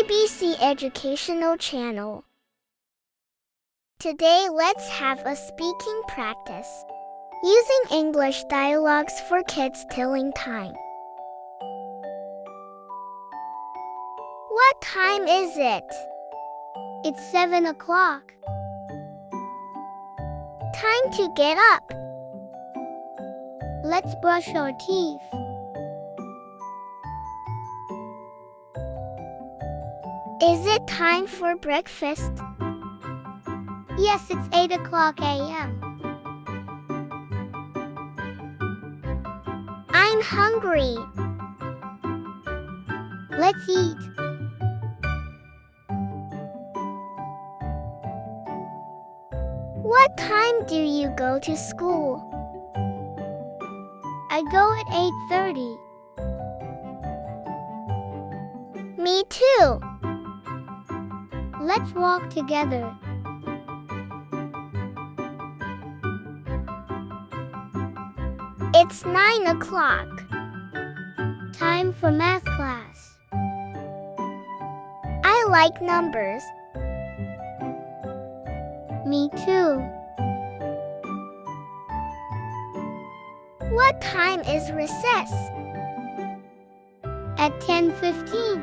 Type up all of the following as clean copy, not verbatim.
ABC Educational Channel. Today let's have a speaking practice using English dialogues for kids telling time. What time is it? It's 7 o'clock. Time to get up. Let's brush our teeth. Is it time for breakfast? Yes, it's 8 o'clock a.m. I'm hungry. Let's eat. What time do you go to school? I go at 8:30. Me too. Let's walk together. It's 9 o'clock. Time for math class. I like numbers. Me too. What time is recess? At 10:15.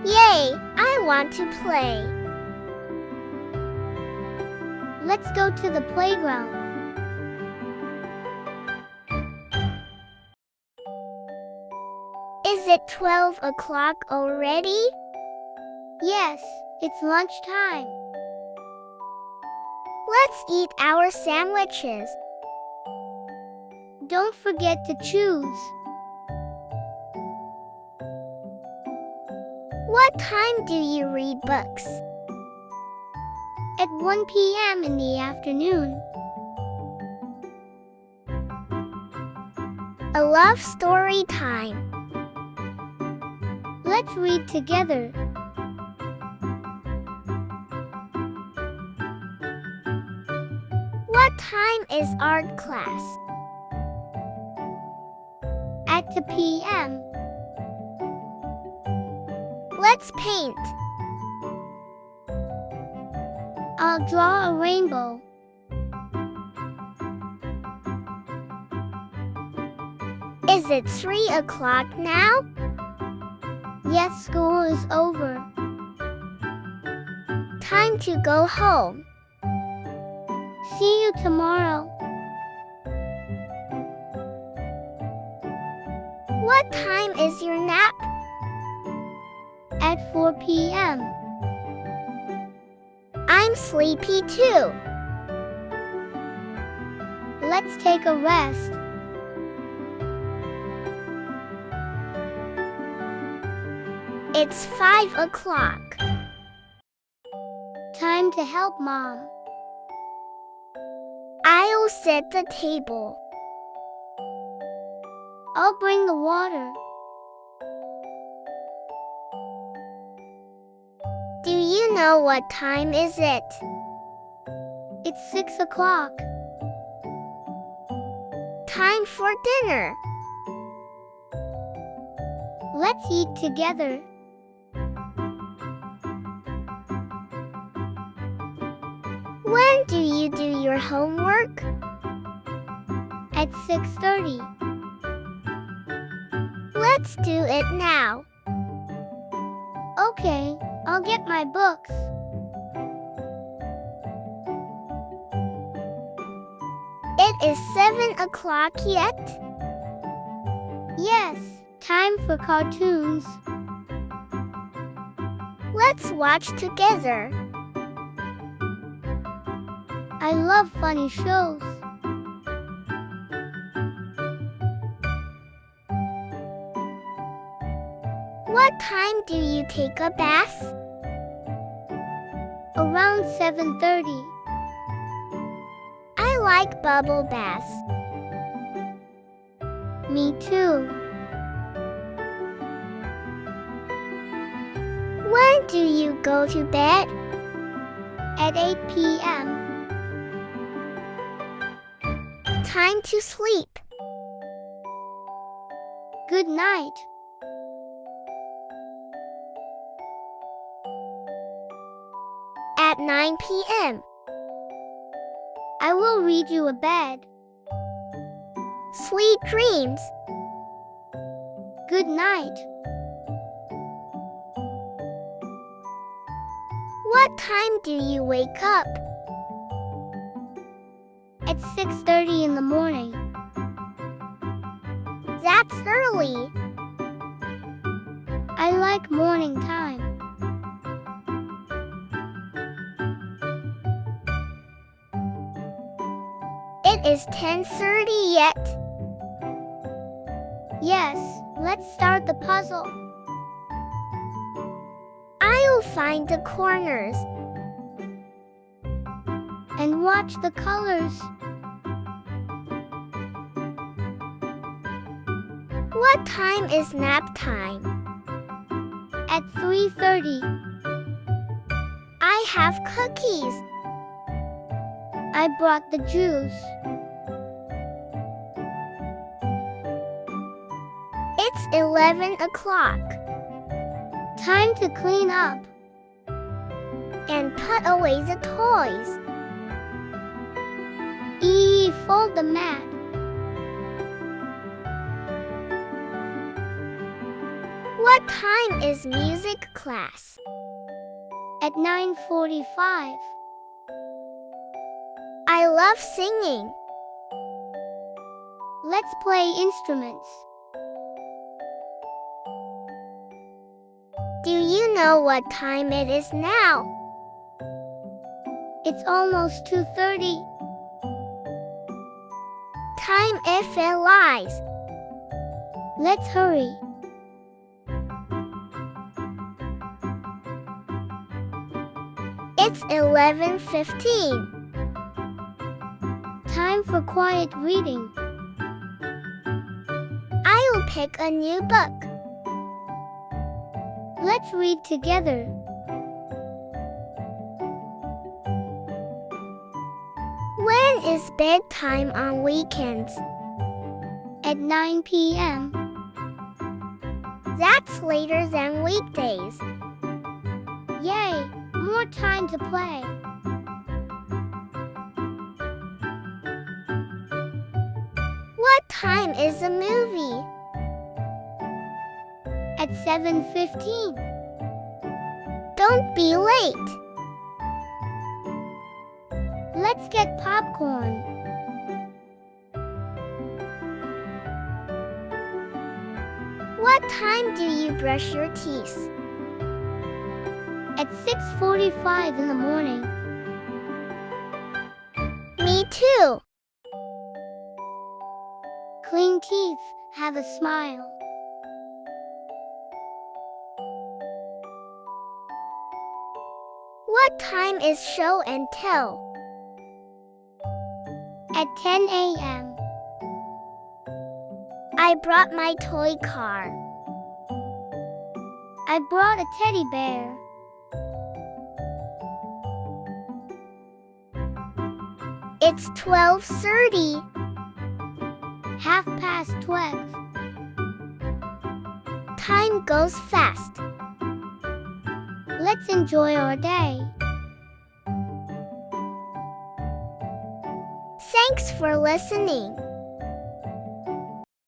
Yay! I want to play. Let's go to the playground. Is it 12 o'clock already? Yes, it's lunchtime. Let's eat our sandwiches. Don't forget to choose. What time do you read books? At 1 p.m. in the afternoon. A love story time. Let's read together. What time is art class? At 2 p.m. Let's paint. I'll draw a rainbow. Is it 3 o'clock now? Yes, school is over. Time to go home. See you tomorrow. What time is your nap? At 4 p.m. I'm sleepy too. Let's take a rest. It's 5 o'clock. Time to help Mom. I'll set the table. I'll bring the water. Do you know what time is it? It's 6 o'clock. Time for dinner. Let's eat together. When do you do your homework? At 6:30. Let's do it now. Okay, I'll get my books. It is 7 o'clock yet? Yes, time for cartoons. Let's watch together. I love funny shows. What time do you take a bath? Around 7:30. I like bubble baths. Me too. When do you go to bed? At 8 p.m. Time to sleep. Good night. at 9 p.m. I will read you a bed. Sweet dreams. Good night. What time do you wake up? At 6:30 in the morning. That's early. I like morning time. It is 10:30 yet. Yes, let's start the puzzle. I'll find the corners and watch the colors. What time is nap time? At 3:30. I have cookies. I brought the juice. It's 11 o'clock. Time to clean up and put away the toys. Fold the mat. What time is music class? At 9:45. I love singing. Let's play instruments. Do you know what time it is now? It's almost 2:30. Time if it lies. Let's hurry. It's 11:15. Time for quiet reading. I'll pick a new book. Let's read together. When is bedtime on weekends? At 9 p.m. That's later than weekdays. Yay! More time to play. What time is a movie? At 7:15. Don't be late. Let's get popcorn. What time do you brush your teeth? At 6:45 in the morning. Me too. Clean teeth, have a smile. What time is show and tell? At 10 a.m. I brought my toy car. I brought a teddy bear. It's 12:30. 12:30. Time goes fast. Let's enjoy our day. Thanks for listening.